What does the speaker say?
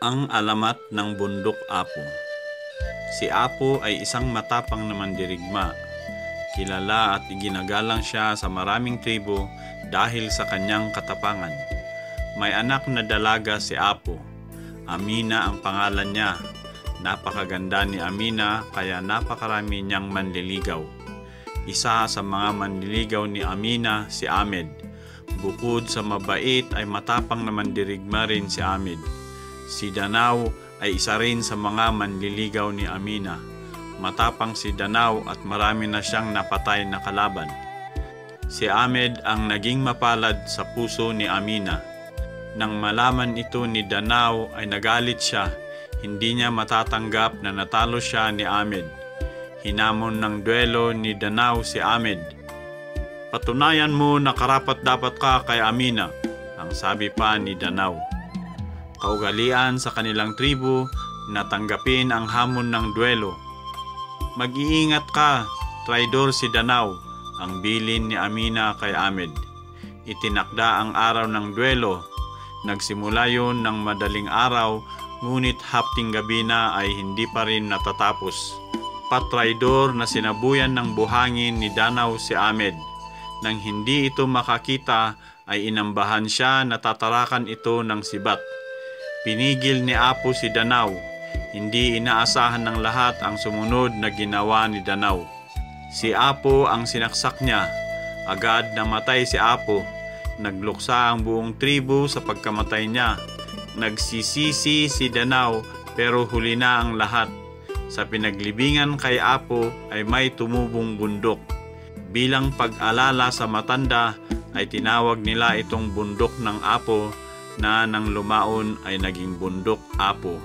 Ang alamat ng bundok Apo. Si Apo ay isang matapang na mandirigma. Kilala at iginagalang siya sa maraming tribo dahil sa kanyang katapangan. May anak na dalaga si Apo. Amina ang pangalan niya. Napakaganda ni Amina kaya napakarami niyang manliligaw. Isa sa mga manliligaw ni Amina si Ahmed. Bukod sa mabait ay matapang na mandirigma rin si Ahmed. Si Danaw ay isa rin sa mga manliligaw ni Amina. Matapang si Danaw at marami na siyang napatay na kalaban. Si Ahmed ang naging mapalad sa puso ni Amina. Nang malaman ito ni Danaw ay nagalit siya. Hindi niya matatanggap na natalo siya ni Ahmed. Hinamon ng duelo ni Danaw si Ahmed. "Patunayan mo na karapat-dapat ka kay Amina," ang sabi pa ni Danaw. Kaugalian sa kanilang tribo na tanggapin ang hamon ng duelo. "Mag-iingat ka, traidor si Danaw," ang bilin ni Amina kay Ahmed. Itinakda ang araw ng duelo. Nagsimula yun ng madaling araw, ngunit hapting gabi na ay hindi pa rin natatapos. Patraidor na sinabuyan ng buhangin ni Danaw si Ahmed. Nang hindi ito makakita ay inambahan siya na tatarakan ito ng sibat. Pinigil ni Apo si Danaw. Hindi inaasahan ng lahat ang sumunod na ginawa ni Danaw. Si Apo ang sinaksak niya. Agad namatay si Apo. Nagluksa ang buong tribo sa pagkamatay niya. Nagsisisi si Danaw pero huli na ang lahat. Sa pinaglibingan kay Apo ay may tumubong bundok. Bilang pag-alala sa matanda ay tinawag nila itong bundok ng Apo na nang lumaon ay naging bundok Apo.